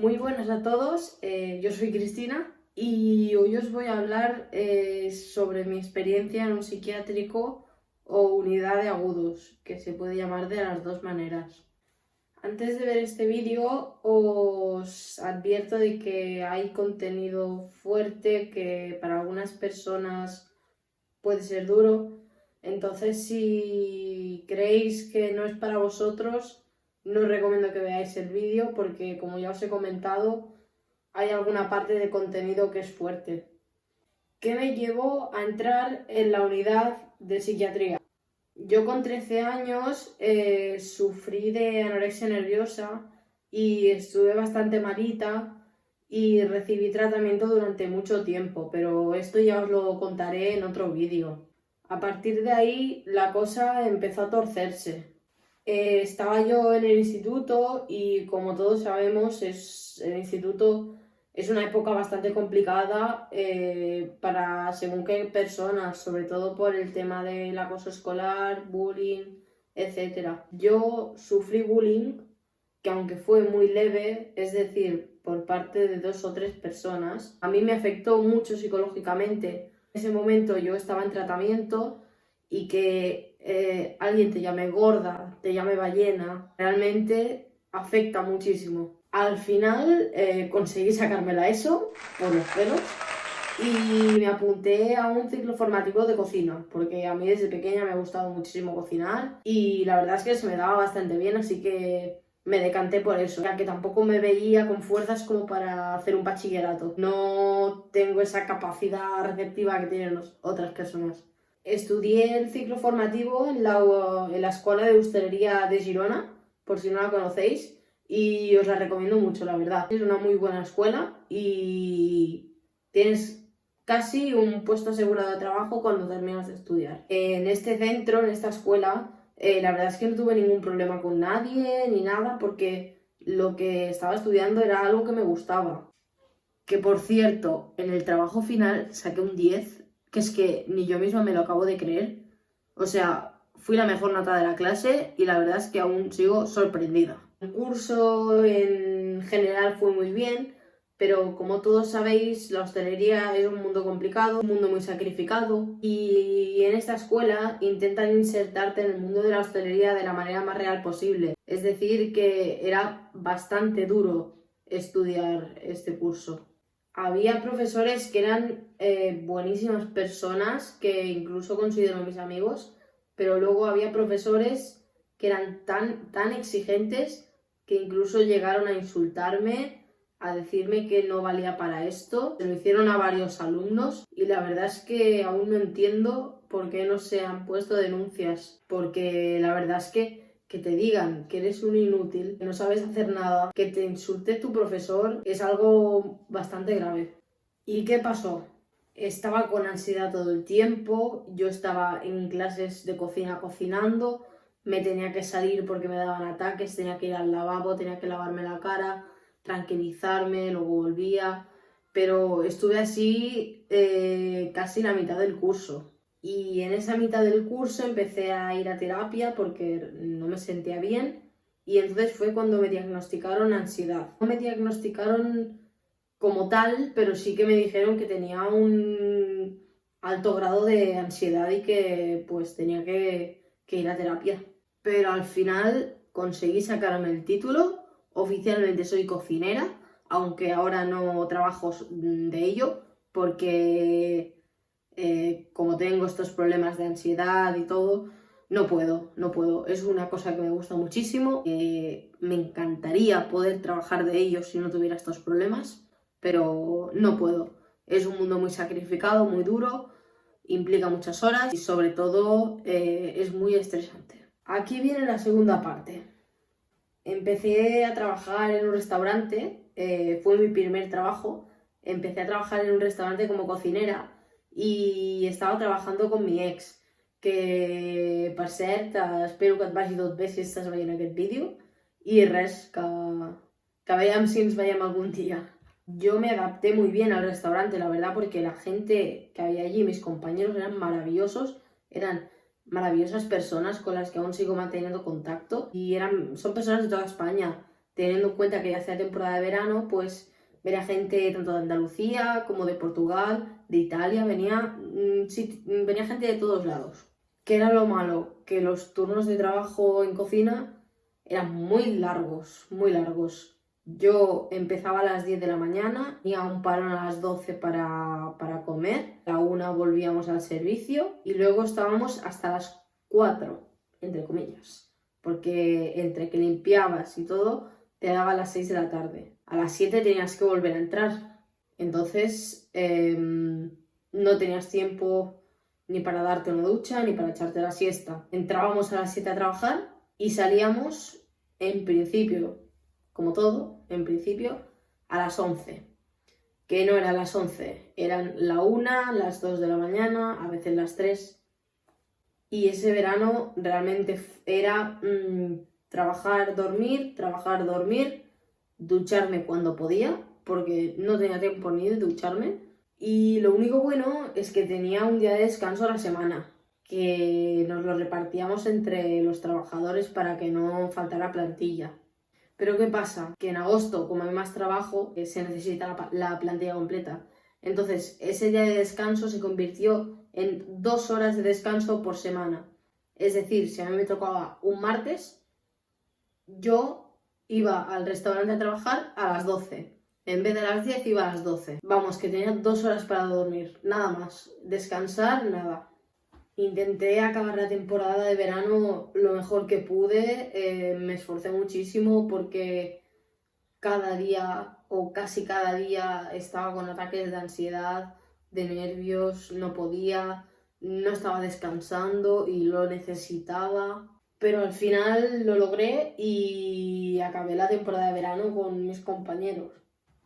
Muy buenas a todos, yo soy Cristina y hoy os voy a hablar sobre mi experiencia en un psiquiátrico o unidad de agudos, que se puede llamar de las dos maneras. Antes de ver este vídeo os advierto de que hay contenido fuerte que para algunas personas puede ser duro, entonces si creéis que no es para vosotros, no os recomiendo que veáis el vídeo porque, como ya os he comentado, hay alguna parte de contenido que es fuerte. ¿Qué me llevó a entrar en la unidad de psiquiatría? Yo con 13 años sufrí de anorexia nerviosa y estuve bastante malita y recibí tratamiento durante mucho tiempo, pero esto ya os lo contaré en otro vídeo. A partir de ahí la cosa empezó a torcerse. Estaba yo en el instituto y, como todos sabemos, el instituto es una época bastante complicada para según qué personas, sobre todo por el tema del acoso escolar, bullying, etc. Yo sufrí bullying, que aunque fue muy leve, es decir, por parte de 2 o 3 personas, a mí me afectó mucho psicológicamente. En ese momento yo estaba en tratamiento y que alguien te llame gorda, te llame ballena, realmente afecta muchísimo. Al final conseguí sacarme la ESO por los pelos y me apunté a un ciclo formativo de cocina, porque a mí desde pequeña me ha gustado muchísimo cocinar y la verdad es que se me daba bastante bien, así que me decanté por eso, ya que tampoco me veía con fuerzas como para hacer un bachillerato. No tengo esa capacidad receptiva que tienen otras personas. Estudié el ciclo formativo en la Escuela de Hostelería de Girona, por si no la conocéis, y os la recomiendo mucho, la verdad. Es una muy buena escuela y tienes casi un puesto asegurado de trabajo cuando terminas de estudiar. En este centro, en esta escuela, la verdad es que no tuve ningún problema con nadie ni nada, porque lo que estaba estudiando era algo que me gustaba. Que, por cierto, en el trabajo final saqué un 10, que es que ni yo misma me lo acabo de creer. O sea, fui la mejor nota de la clase y la verdad es que aún sigo sorprendida. El curso en general fue muy bien, pero como todos sabéis, la hostelería es un mundo complicado, un mundo muy sacrificado, y en esta escuela intentan insertarte en el mundo de la hostelería de la manera más real posible. Es decir, que era bastante duro estudiar este curso. Había profesores que eran buenísimas personas, que incluso considero mis amigos, pero luego había profesores que eran tan exigentes que incluso llegaron a insultarme, a decirme que no valía para esto. Se lo hicieron a varios alumnos y la verdad es que aún no entiendo por qué no se han puesto denuncias, porque la verdad es que te digan que eres un inútil, que no sabes hacer nada, que te insulte tu profesor, es algo bastante grave. ¿Y qué pasó? Estaba con ansiedad todo el tiempo, yo estaba en clases de cocina cocinando, me tenía que salir porque me daban ataques, tenía que ir al lavabo, tenía que lavarme la cara, tranquilizarme, luego volvía, pero estuve así casi la mitad del curso. Y en esa mitad del curso empecé a ir a terapia porque no me sentía bien, y entonces fue cuando me diagnosticaron ansiedad. No me diagnosticaron como tal, pero sí que me dijeron que tenía un alto grado de ansiedad y que pues tenía que ir a terapia. Pero al final conseguí sacarme el título, oficialmente soy cocinera, aunque ahora no trabajo de ello porque como tengo estos problemas de ansiedad y todo, no puedo. Es una cosa que me gusta muchísimo. Me encantaría poder trabajar de ello si no tuviera estos problemas, pero no puedo. Es un mundo muy sacrificado, muy duro, implica muchas horas y sobre todo es muy estresante. Aquí viene la segunda parte. Empecé a trabajar en un restaurante, fue mi primer trabajo. Empecé a trabajar en un restaurante como cocinera i estava trabajando con mi ex, que, per cert, espero que et vagi tot bé si estàs veient aquest vídeo, i res, que veiem si ens veiem algún día. Yo me adapté muy bien al restaurante, la verdad, porque la gente que había allí, mis compañeros, eran maravillosos, eran maravillosas personas con las que aún sigo manteniendo contacto y son personas de toda España. teniendo en cuenta que ya hacía temporada de verano, pues venía gente tanto de Andalucía como de Portugal, de Italia, venía gente de todos lados. ¿Qué era lo malo? Que los turnos de trabajo en cocina eran muy largos, muy largos. Yo empezaba a las 10 de la mañana, tenía un parón a las 12 para comer, a la 1 volvíamos al servicio y luego estábamos hasta las 4, entre comillas, porque entre que limpiabas y todo, te daba a las 6 de la tarde. A las 7 tenías que volver a entrar. Entonces, no tenías tiempo ni para darte una ducha, ni para echarte la siesta. Entrábamos a las 7 a trabajar y salíamos, en principio, como todo, en principio, a las 11. Que no eran las 11, eran la 1, las 2 de la mañana, a veces las 3. Y ese verano realmente era trabajar, dormir, ducharme cuando podía, porque no tenía tiempo ni de ducharme. Y lo único bueno es que tenía un día de descanso a la semana, que nos lo repartíamos entre los trabajadores para que no faltara plantilla. Pero ¿qué pasa? Que en agosto, como hay más trabajo, se necesita la plantilla completa. Entonces, ese día de descanso se convirtió en 2 horas de descanso por semana. Es decir, si a mí me tocaba un martes, yo iba al restaurante a trabajar a las 12. En vez de a las 10 iba a las 12. Vamos, que tenía 2 horas para dormir, nada más. Descansar, nada. Intenté acabar la temporada de verano lo mejor que pude, me esforcé muchísimo porque cada día o casi cada día estaba con ataques de ansiedad, de nervios, no podía, no estaba descansando y lo necesitaba. Pero al final lo logré y acabé la temporada de verano con mis compañeros.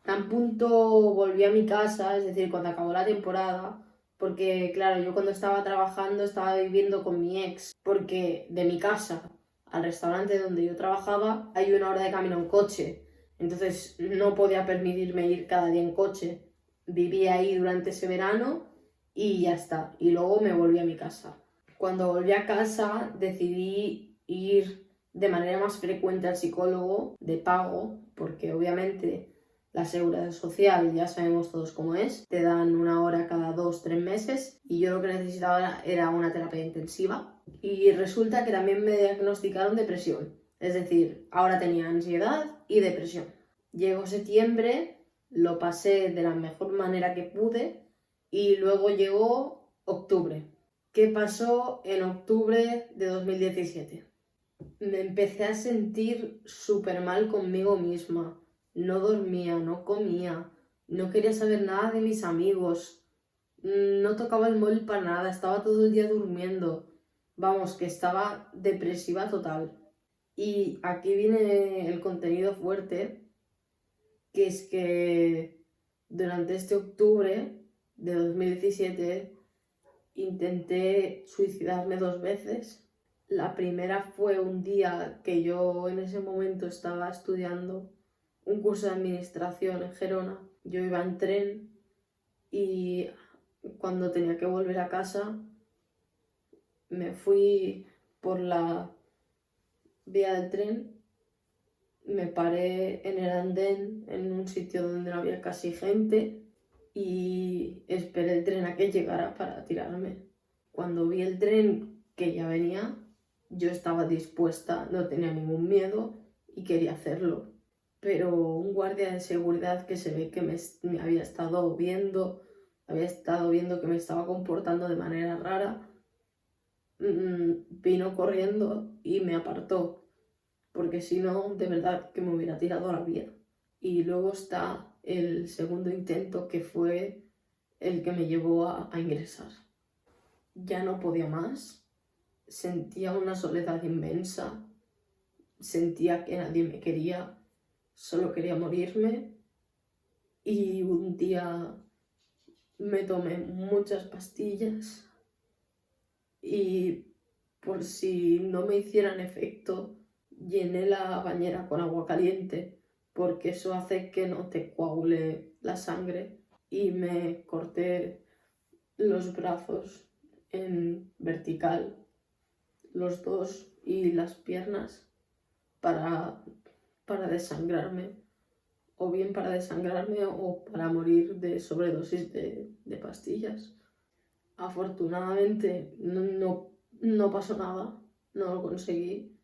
Tan punto volví a mi casa, es decir, cuando acabó la temporada, porque claro, yo cuando estaba trabajando estaba viviendo con mi ex, porque de mi casa al restaurante donde yo trabajaba hay 1 hora de camino en coche, entonces no podía permitirme ir cada día en coche. Viví ahí durante ese verano y ya está, y luego me volví a mi casa. Cuando volví a casa decidí ir de manera más frecuente al psicólogo de pago, porque obviamente la seguridad social ya sabemos todos cómo es, te dan 1 hora cada 2, 3 meses y yo lo que necesitaba era una terapia intensiva y resulta que también me diagnosticaron depresión, es decir, ahora tenía ansiedad y depresión. Llegó septiembre, lo pasé de la mejor manera que pude y luego llegó octubre. ¿Qué pasó en octubre de 2017? Me empecé a sentir súper mal conmigo misma. No dormía, no comía, no quería saber nada de mis amigos, no tocaba el móvil para nada, estaba todo el día durmiendo. Vamos, que estaba depresiva total. Y aquí viene el contenido fuerte, que es que durante este octubre de 2017 intenté suicidarme 2 veces. La primera fue un día que yo en ese momento estaba estudiando un curso de administración en Gerona. Yo iba en tren y cuando tenía que volver a casa me fui por la vía del tren, me paré en el andén en un sitio donde no había casi gente y esperé el tren a que llegara para tirarme. Cuando vi el tren que ya venía, yo estaba dispuesta, no tenía ningún miedo y quería hacerlo. Pero un guardia de seguridad que se ve que me había estado viendo que me estaba comportando de manera rara, vino corriendo y me apartó, porque si no, de verdad que me hubiera tirado a la vía. Y luego está el segundo intento, que fue el que me llevó a ingresar. Ya no podía más, sentía una soledad inmensa, sentía que nadie me quería, solo quería morirme y un día me tomé muchas pastillas y por si no me hicieran efecto, llené la bañera con agua caliente porque eso hace que no te coagule la sangre y me corté los brazos en vertical, los dos, y las piernas para para desangrarme, o bien para desangrarme o para morir de sobredosis de pastillas. Afortunadamente no pasó nada, no lo conseguí.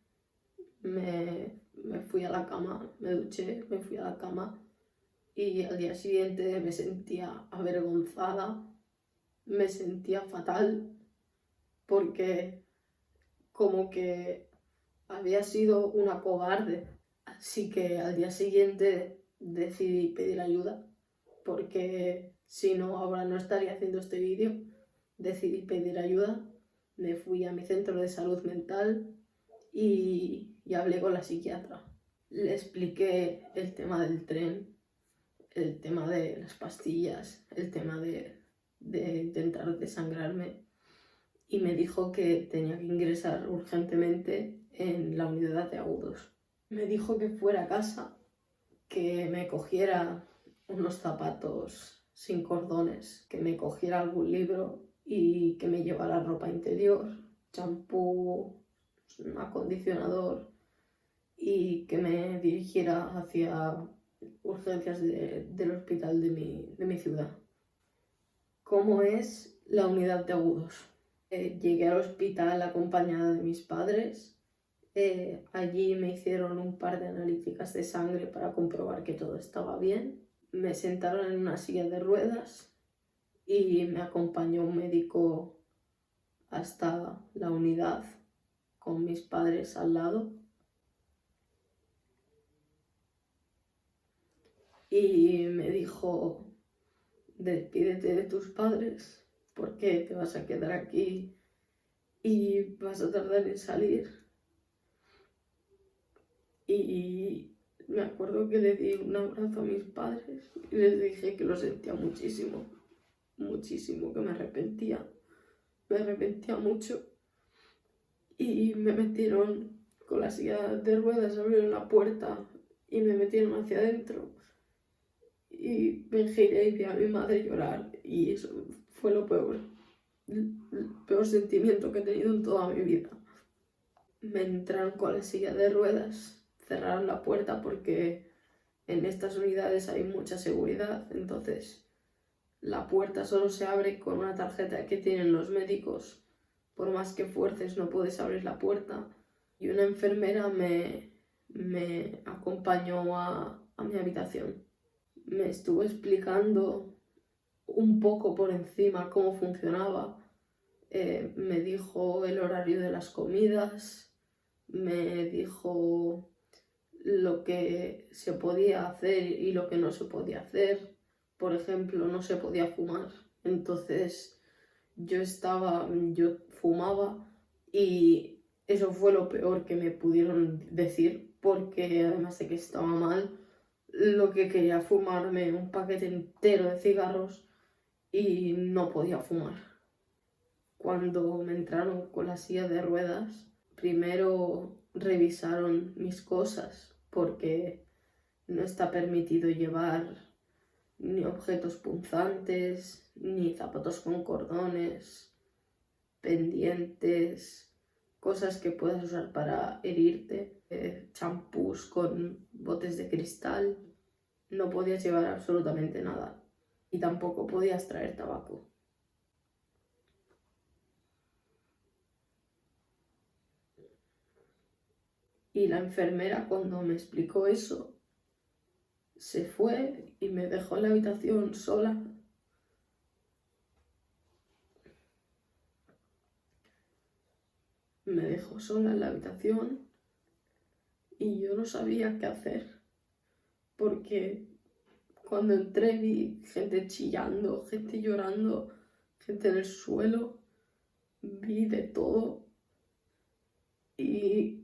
Me fui a la cama, me duché, me fui a la cama y al día siguiente me sentía avergonzada, me sentía fatal porque como que había sido una cobarde. Así que al día siguiente decidí pedir ayuda porque si no ahora no estaría haciendo este vídeo. Decidí pedir ayuda, me fui a mi centro de salud mental y hablé con la psiquiatra. Le expliqué el tema del tren, el tema de las pastillas, el tema de intentar desangrarme y me dijo que tenía que ingresar urgentemente en la unidad de agudos. Me dijo que fuera a casa, que me cogiera unos zapatos sin cordones, que me cogiera algún libro y que me llevara ropa interior, champú, acondicionador y que me dirigiera hacia urgencias del hospital de mi ciudad. ¿Cómo es la unidad de agudos? Llegué al hospital acompañada de mis padres. Allí me hicieron un par de analíticas de sangre para comprobar que todo estaba bien. Me sentaron en una silla de ruedas y me acompañó un médico hasta la unidad con mis padres al lado. Y me dijo, despídete de tus padres porque te vas a quedar aquí y vas a tardar en salir. Y me acuerdo que le di un abrazo a mis padres y les dije que lo sentía muchísimo, muchísimo, que me arrepentía mucho. Y me metieron con la silla de ruedas, abrieron la puerta y me metieron hacia adentro. Y me giré y vi a mi madre llorar y eso fue lo peor, el peor sentimiento que he tenido en toda mi vida. Me entraron con la silla de ruedas, cerraron la puerta porque en estas unidades hay mucha seguridad, entonces la puerta solo se abre con una tarjeta que tienen los médicos. Por más que fuerces no puedes abrir la puerta. Y una enfermera me acompañó a mi habitación. Me estuvo explicando un poco por encima cómo funcionaba. Me dijo el horario de las comidas, me dijo lo que se podía hacer y lo que no se podía hacer. Por ejemplo, no se podía fumar. Entonces yo fumaba y eso fue lo peor que me pudieron decir porque además de que estaba mal, lo que quería fumarme un paquete entero de cigarros y no podía fumar. Cuando me entraron con la silla de ruedas, primero revisaron mis cosas porque no está permitido llevar ni objetos punzantes, ni zapatos con cordones, pendientes, cosas que puedas usar para herirte, champús con botes de cristal. No podías llevar absolutamente nada y tampoco podías traer tabaco. Y la enfermera, cuando me explicó eso, se fue y me dejó en la habitación sola. Me dejó sola en la habitación y yo no sabía qué hacer, porque cuando entré vi gente chillando, gente llorando, gente en el suelo, vi de todo y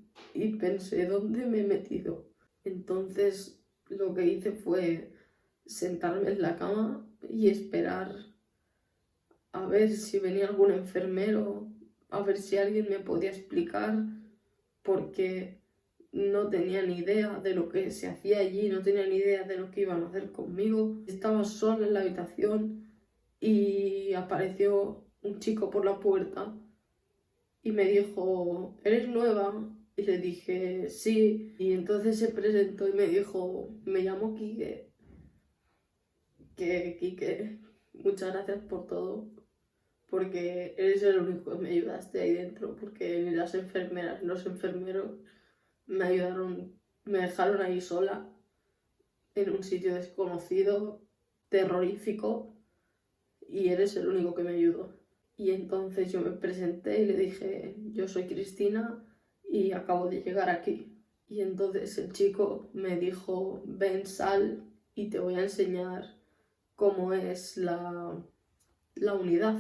pensé, ¿dónde me he metido? Entonces lo que hice fue sentarme en la cama y esperar a ver si venía algún enfermero, a ver si alguien me podía explicar, porque no tenía ni idea de lo que se hacía allí, no tenía ni idea de lo que iban a hacer conmigo. Estaba sola en la habitación y apareció un chico por la puerta y me dijo, ¿eres nueva? Y le dije, sí. Y entonces se presentó y me dijo, me llamo Quique. Que Quique, muchas gracias por todo. Porque eres el único que me ayudaste ahí dentro. Porque ni las enfermeras ni los enfermeros me ayudaron, me dejaron ahí sola. En un sitio desconocido, terrorífico. Y eres el único que me ayudó. Y entonces yo me presenté y le dije, yo soy Cristina y acabo de llegar aquí. Y entonces el chico me dijo, ven, sal y te voy a enseñar cómo es la unidad.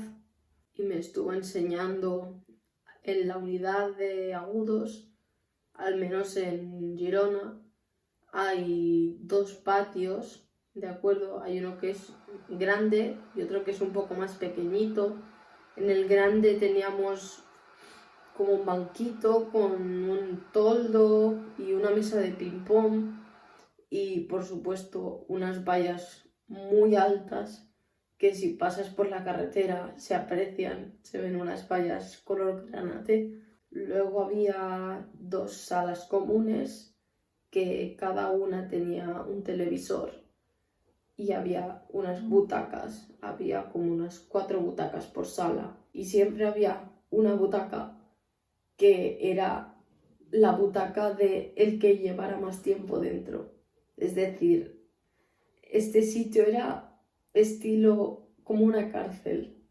Y me estuvo enseñando en la unidad de agudos, al menos en Girona, hay 2 patios, ¿de acuerdo? Hay uno que es grande y otro que es un poco más pequeñito. En el grande teníamos como un banquito con un toldo y una mesa de ping-pong y, por supuesto, unas vallas muy altas que si pasas por la carretera se aprecian, se ven unas vallas color granate. Luego había 2 salas comunes que cada una tenía un televisor y había unas butacas, había como unas 4 butacas por sala y siempre había una butaca que era la butaca de el que llevara más tiempo dentro. Es decir, este sitio era estilo como una cárcel,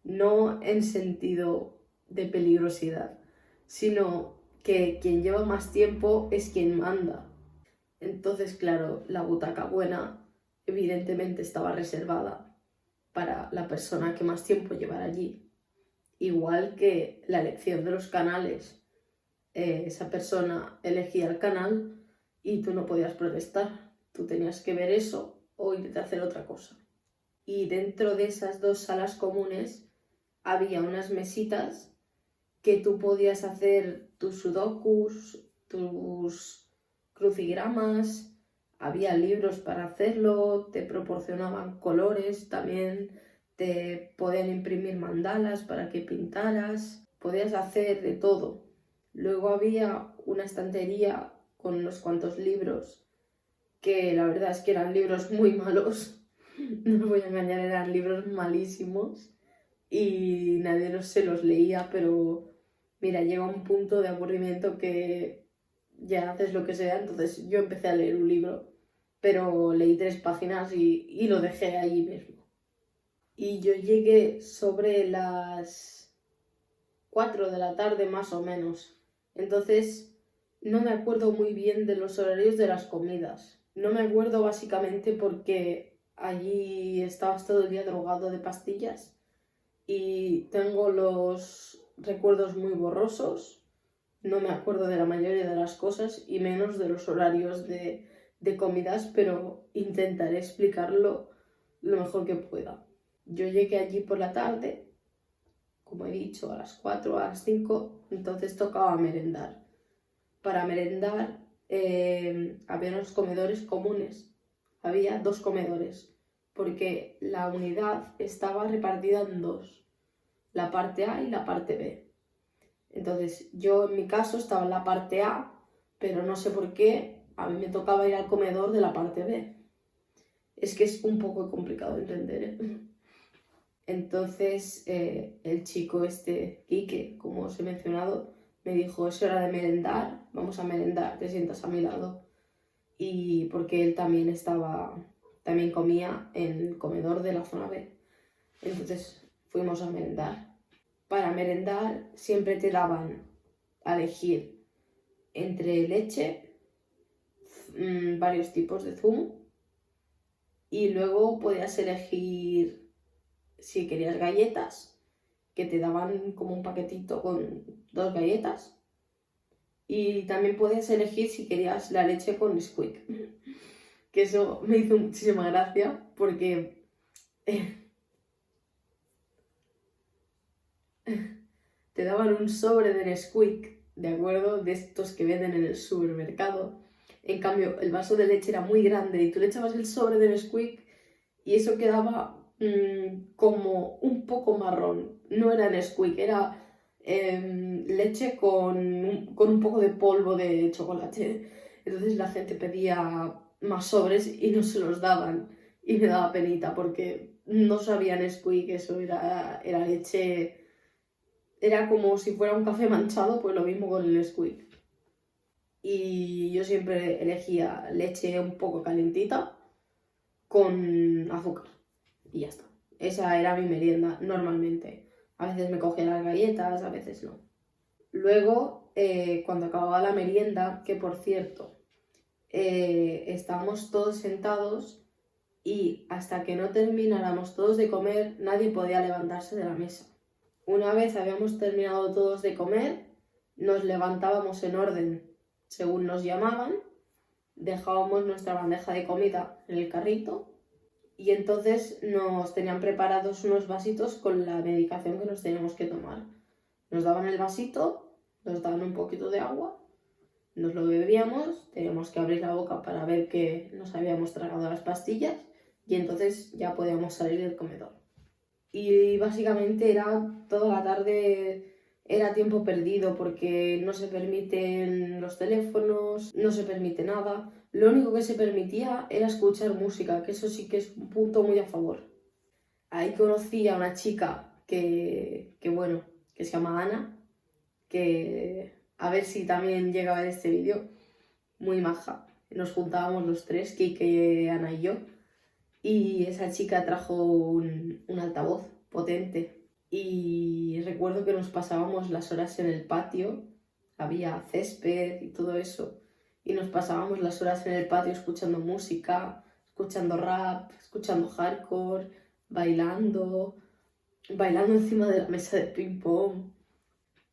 no en sentido de peligrosidad, sino que quien lleva más tiempo es quien manda. Entonces, claro, la butaca buena evidentemente estaba reservada para la persona que más tiempo llevara allí. Igual que la elección de los canales. Esa persona elegía el canal y tú no podías protestar. Tú tenías que ver eso o irte a hacer otra cosa. Y dentro de esas 2 salas comunes había unas mesitas que tú podías hacer tus sudokus, tus crucigramas, había libros para hacerlo, te proporcionaban colores también, te podían imprimir mandalas para que pintaras, podías hacer de todo. Luego había una estantería con unos cuantos libros, que la verdad es que eran libros muy malos, no os voy a engañar, eran libros malísimos y nadie se los leía, pero mira, llega un punto de aburrimiento que ya haces lo que sea. Entonces yo empecé a leer un libro, pero leí 3 páginas y lo dejé ahí mismo. Y yo llegué sobre las 4 de la tarde más o menos. Entonces no me acuerdo muy bien de los horarios de las comidas. No me acuerdo básicamente porque allí estabas todo el día drogado de pastillas y tengo los recuerdos muy borrosos. No me acuerdo de la mayoría de las cosas y menos de los horarios de comidas, pero intentaré explicarlo lo mejor que pueda. Yo llegué allí por la tarde, como he dicho, a las 4, a las 5, entonces tocaba merendar. Para merendar había unos comedores comunes, había 2 comedores, porque la unidad estaba repartida en 2, la parte A y la parte B. Entonces yo en mi caso estaba en la parte A, pero no sé por qué a mí me tocaba ir al comedor de la parte B. Es que es un poco complicado de entender, ¿eh? Entonces el chico este, Quique, como os he mencionado, me dijo, es hora de merendar, vamos a merendar, te sientas a mi lado. Y porque él también comía en el comedor de la zona B. Entonces fuimos a merendar. Para merendar siempre te daban a elegir entre leche, varios tipos de zumo, y luego podías elegir si querías galletas, que te daban como un paquetito con 2 galletas, y también podías elegir si querías la leche con Nesquik, que eso me hizo muchísima gracia porque te daban un sobre de Nesquik, ¿de acuerdo? De estos que venden en el supermercado. En cambio, el vaso de leche era muy grande y tú le echabas el sobre de Nesquik y eso quedaba como un poco marrón. No era Nesquik, leche con un poco de polvo de chocolate. Entonces la gente pedía más sobres y no se los daban. Y me daba penita porque no sabía Nesquik, eso era leche. Era como si fuera un café manchado, pues lo mismo con el Nesquik. Y yo siempre elegía leche un poco calentita con azúcar. Y ya está. Esa era mi merienda normalmente. A veces me cogía las galletas, a veces no. Luego, cuando acababa la merienda, que por cierto, estábamos todos sentados y hasta que no termináramos todos de comer, nadie podía levantarse de la mesa. Una vez habíamos terminado todos de comer, nos levantábamos en orden según nos llamaban, dejábamos nuestra bandeja de comida en el carrito y entonces nos tenían preparados unos vasitos con la medicación que nos teníamos que tomar. Nos daban el vasito, nos daban un poquito de agua, nos lo bebíamos, teníamos que abrir la boca para ver que nos habíamos tragado las pastillas y entonces ya podíamos salir del comedor. Y básicamente era toda la tarde, era tiempo perdido porque no se permiten los teléfonos, no se permite nada. Lo único que se permitía era escuchar música, que eso sí que es un punto muy a favor. Ahí conocí a una chica que se llama Ana, que a ver si también llega a ver este vídeo, muy maja. Nos juntábamos los tres, Kike, Ana y yo, y esa chica trajo un altavoz potente. Y recuerdo que nos pasábamos las horas en el patio, había césped y todo eso, y nos pasábamos las horas en el patio escuchando música, escuchando rap, escuchando hardcore, bailando encima de la mesa de ping pong.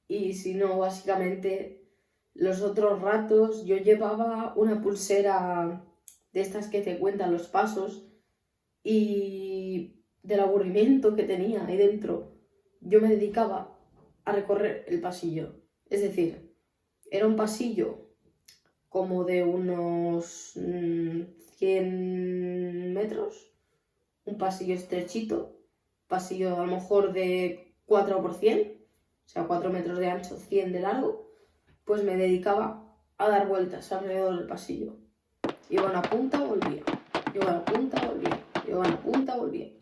Y si no, básicamente los otros ratos yo llevaba una pulsera de estas que te cuentan los pasos y del aburrimiento que tenía ahí dentro, yo me dedicaba a recorrer el pasillo. Es decir, era un pasillo como de unos 100 metros, un pasillo estrechito, pasillo a lo mejor de 4 por 100, o sea, 4 metros de ancho, 100 de largo, pues me dedicaba a dar vueltas alrededor del pasillo. Iba a una punta, volvía. Iba a una punta, volvía. Iba a una punta, volvía.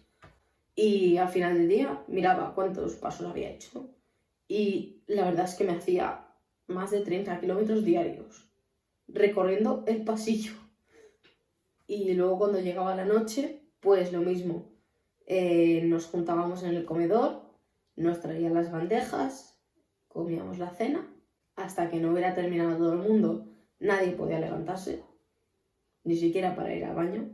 Y al final del día miraba cuántos pasos había hecho. Y la verdad es que me hacía más de 30 kilómetros diarios recorriendo el pasillo. Y luego cuando llegaba la noche, pues lo mismo. Nos juntábamos en el comedor, nos traían las bandejas, comíamos la cena. Hasta que no hubiera terminado todo el mundo, nadie podía levantarse, ni siquiera para ir al baño.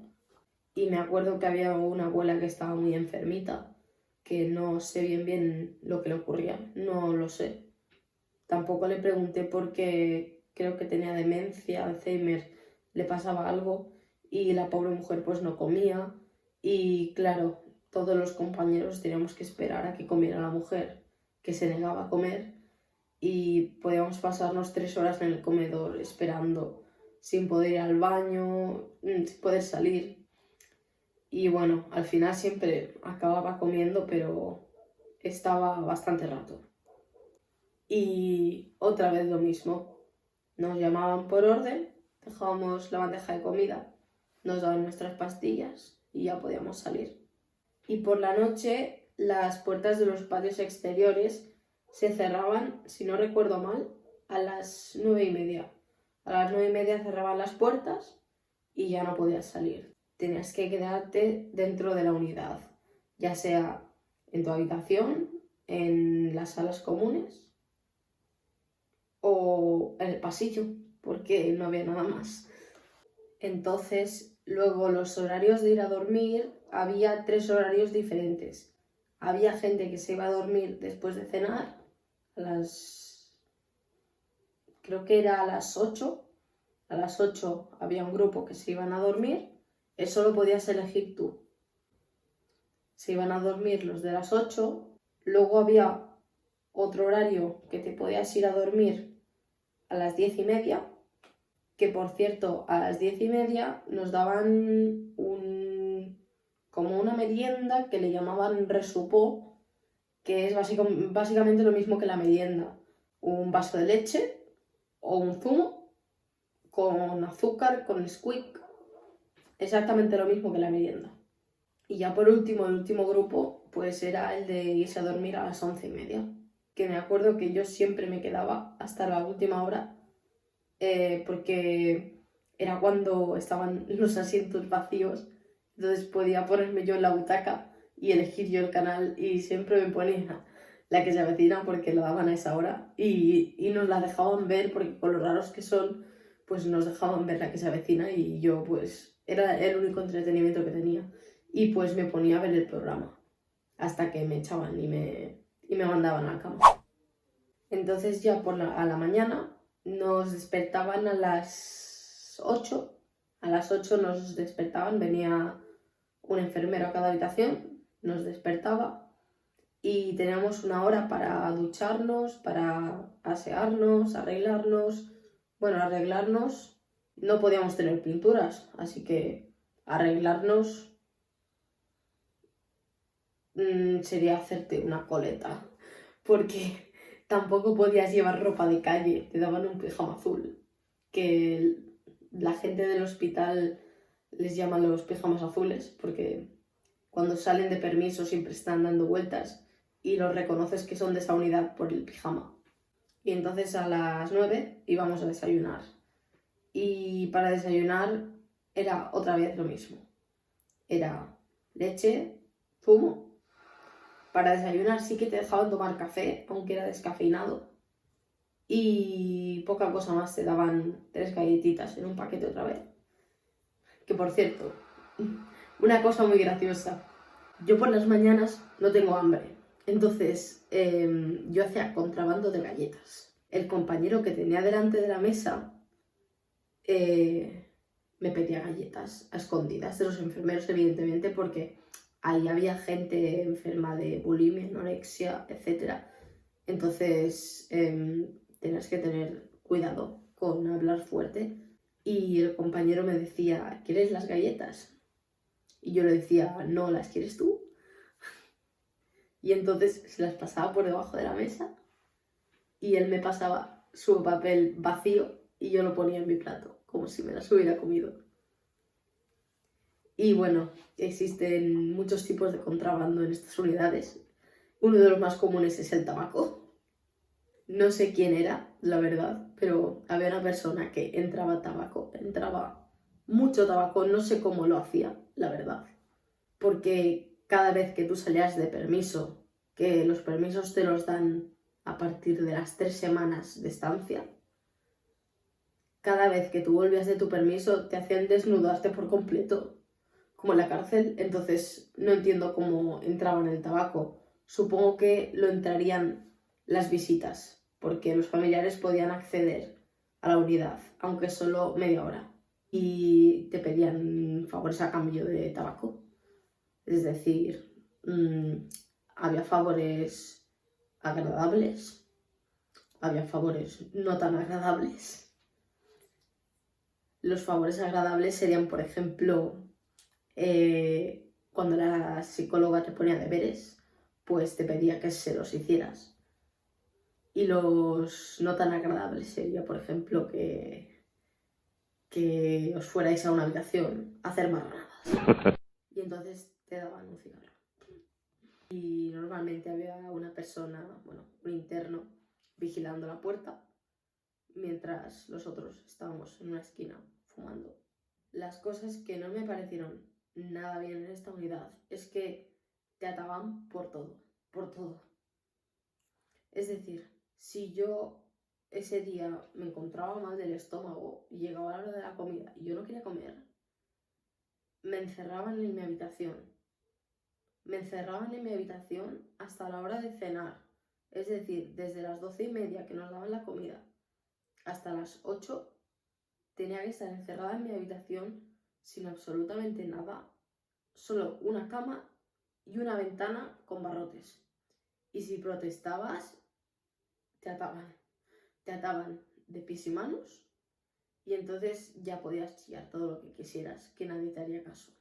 Y me acuerdo que había una abuela que estaba muy enfermita, que no sé bien lo que le ocurría, no lo sé. Tampoco le pregunté porque creo que tenía demencia, Alzheimer, le pasaba algo y la pobre mujer pues no comía. Y claro, todos los compañeros teníamos que esperar a que comiera la mujer, que se negaba a comer, y podíamos pasarnos 3 horas en el comedor esperando, sin poder ir al baño, sin poder salir. Y bueno, al final siempre acababa comiendo, pero estaba bastante rato. Y otra vez lo mismo, nos llamaban por orden, dejábamos la bandeja de comida, nos daban nuestras pastillas y ya podíamos salir. Y por la noche las puertas de los patios exteriores se cerraban, si no recuerdo mal, a las 9:30. A las 9:30 cerraban las puertas y ya no podías salir. Tenías que quedarte dentro de la unidad, ya sea en tu habitación, en las salas comunes o en el pasillo, porque no había nada más. Entonces, luego los horarios de ir a dormir, había 3 horarios diferentes. Había gente que se iba a dormir después de cenar, creo que era a las 8. A las 8 había un grupo que se iban a dormir, eso lo podías elegir tú. Se iban a dormir los de las 8, luego había otro horario que te podías ir a dormir a las 10:30, que por cierto, a las 10:30 nos daban como una merienda que le llamaban resupó, que es básicamente lo mismo que la merienda. Un vaso de leche o un zumo con azúcar, con Nesquik, exactamente lo mismo que la merienda. Y ya por último, el último grupo, pues era el de irse a dormir a las 11:30, que me acuerdo que yo siempre me quedaba hasta la última hora, porque era cuando estaban los asientos vacíos, entonces podía ponerme yo en la butaca y elegir yo el canal, y siempre me ponía La que se avecina porque lo daban a esa hora y nos la dejaban ver, porque con lo raros que son, pues nos dejaban ver La que se avecina, y yo pues era el único entretenimiento que tenía, y pues me ponía a ver el programa hasta que me echaban y me mandaban a la cama. Entonces ya a la mañana nos despertaban a las 8. A las 8 nos despertaban, venía un enfermero a cada habitación, nos despertaba y teníamos una hora para ducharnos, para asearnos, arreglarnos. Bueno, arreglarnos, no podíamos tener pinturas, así que arreglarnos sería hacerte una coleta, porque tampoco podías llevar ropa de calle, te daban un pijama azul, que la gente del hospital les llama los pijamas azules, porque cuando salen de permiso siempre están dando vueltas y los reconoces que son de esa unidad por el pijama. Y entonces a las 9 íbamos a desayunar. Y para desayunar era otra vez lo mismo. Era leche, zumo. Para desayunar sí que te dejaban tomar café, aunque era descafeinado. Y poca cosa más, te daban 3 galletitas en un paquete otra vez. Que por cierto, una cosa muy graciosa. Yo por las mañanas no tengo hambre. Entonces yo hacía contrabando de galletas. El compañero que tenía delante de la mesa me pedía galletas a escondidas de los enfermeros, evidentemente, porque ahí había gente enferma de bulimia, anorexia, etc. Entonces tenías que tener cuidado con hablar fuerte. Y el compañero me decía, ¿quieres las galletas? Y yo le decía, no, ¿las quieres tú? Y entonces se las pasaba por debajo de la mesa y él me pasaba su papel vacío y yo lo ponía en mi plato, como si me las hubiera comido. Y bueno, existen muchos tipos de contrabando en estas unidades. Uno de los más comunes es el tabaco. No sé quién era, la verdad, pero había una persona que entraba mucho tabaco, no sé cómo lo hacía, la verdad. Porque cada vez que tú salías de permiso, que los permisos te los dan a partir de las 3 semanas de estancia, cada vez que tú volvías de tu permiso te hacían desnudarte por completo, como en la cárcel. Entonces no entiendo cómo entraban el tabaco. Supongo que lo entrarían las visitas, porque los familiares podían acceder a la unidad, aunque solo media hora, y te pedían favores a cambio de tabaco. Es decir, había favores agradables, había favores no tan agradables. Los favores agradables serían, por ejemplo, cuando la psicóloga te ponía deberes, pues te pedía que se los hicieras. Y los no tan agradables sería, por ejemplo, que os fuerais a una habitación a hacer marranadas. Y entonces te daban un cigarro. Y normalmente había una persona, bueno, un interno, vigilando la puerta, mientras los otros estábamos en una esquina fumando. Las cosas que no me parecieron nada bien en esta unidad es que te ataban por todo, por todo. Es decir, si yo ese día me encontraba mal del estómago y llegaba la hora de la comida y yo no quería comer, me encerraban en mi habitación. Me encerraban en mi habitación hasta la hora de cenar. Es decir, desde las 12:30 que nos daban la comida hasta las 8 tenía que estar encerrada en mi habitación sin absolutamente nada, solo una cama y una ventana con barrotes. Y si protestabas, te ataban. Te ataban de pies y manos, y entonces ya podías chillar todo lo que quisieras, que nadie te haría caso.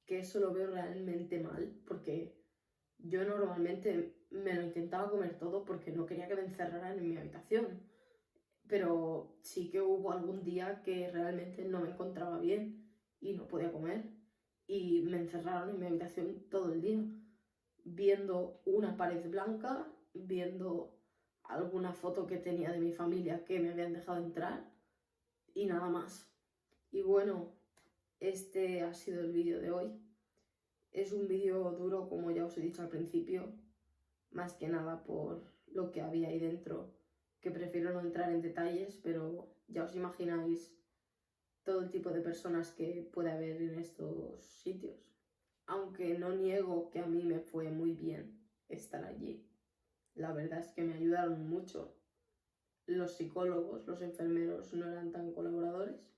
Que eso lo veo realmente mal, porque Yo normalmente me lo intentaba comer todo porque no quería que me encerraran en mi habitación, pero sí que hubo algún día que realmente no me encontraba bien y no podía comer y me encerraron en mi habitación todo el día, viendo una pared blanca, viendo alguna foto que tenía de mi familia que me habían dejado entrar y nada más. Y bueno, este ha sido el vídeo de hoy. Es un vídeo duro, como ya os he dicho al principio, más que nada por lo que había ahí dentro, que prefiero no entrar en detalles, pero ya os imagináis todo el tipo de personas que puede haber en estos sitios. Aunque no niego que a mí me fue muy bien estar allí. La verdad es que me ayudaron mucho. Los psicólogos, los enfermeros no eran tan colaboradores,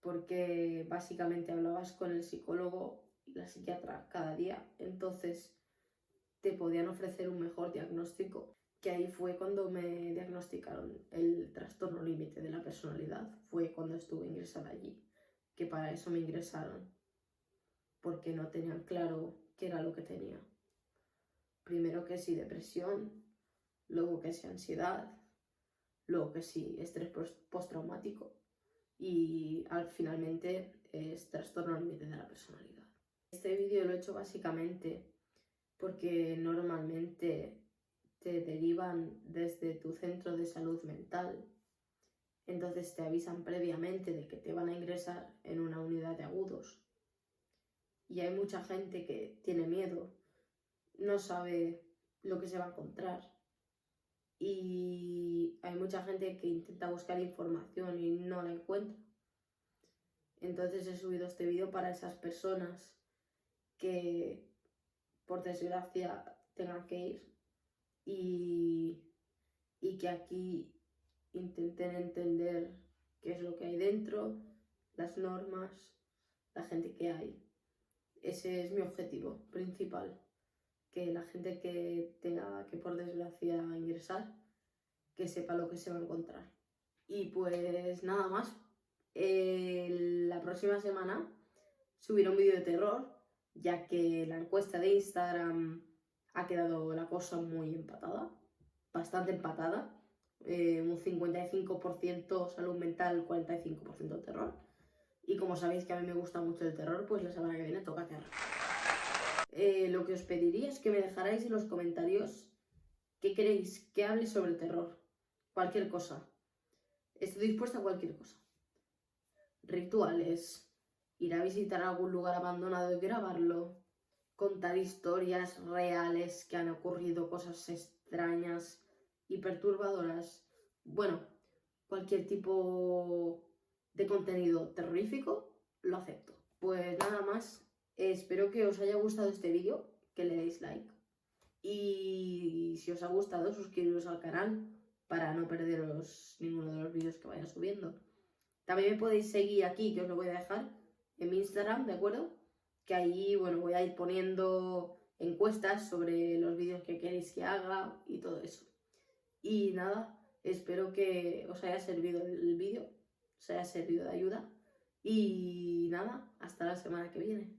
porque básicamente hablabas con el psicólogo y la psiquiatra cada día, entonces te podían ofrecer un mejor diagnóstico, que ahí fue cuando me diagnosticaron el trastorno límite de la personalidad, fue cuando estuve ingresada allí, que para eso me ingresaron, porque no tenían claro qué era lo que tenía. Primero que sí depresión, luego que sí ansiedad, luego que sí estrés postraumático y finalmente es trastorno límite de la personalidad. Este vídeo lo he hecho básicamente porque normalmente te derivan desde tu centro de salud mental, entonces te avisan previamente de que te van a ingresar en una unidad de agudos. Y hay mucha gente que tiene miedo, no sabe lo que se va a encontrar. Y hay mucha gente que intenta buscar información y no la encuentra. Entonces he subido este vídeo para esas personas que, por desgracia, tengan que ir y que aquí intenten entender qué es lo que hay dentro, las normas, la gente que hay. Ese es mi objetivo principal, que la gente que tenga que, por desgracia, ingresar, que sepa lo que se va a encontrar. Y pues nada más. La próxima semana subiré un vídeo de terror, ya que la encuesta de Instagram ha quedado la cosa muy empatada, bastante empatada. Un 55% salud mental, 45% terror. Y como sabéis que a mí me gusta mucho el terror, pues la semana que viene toca terror. Lo que os pediría es que me dejarais en los comentarios qué queréis que hable sobre el terror. Cualquier cosa. Estoy dispuesta a cualquier cosa. Rituales, ir a visitar algún lugar abandonado y grabarlo, contar historias reales que han ocurrido, cosas extrañas y perturbadoras. Bueno, cualquier tipo de contenido terrorífico lo acepto. Pues nada más, espero que os haya gustado este vídeo, que le deis like. Y si os ha gustado, suscribiros al canal para no perderos ninguno de los vídeos que vaya subiendo. También me podéis seguir aquí, que os lo voy a dejar, en mi Instagram, ¿de acuerdo? Que ahí, bueno, voy a ir poniendo encuestas sobre los vídeos que queréis que haga y todo eso. Y nada, espero que os haya servido el vídeo, os haya servido de ayuda. Y nada, hasta la semana que viene.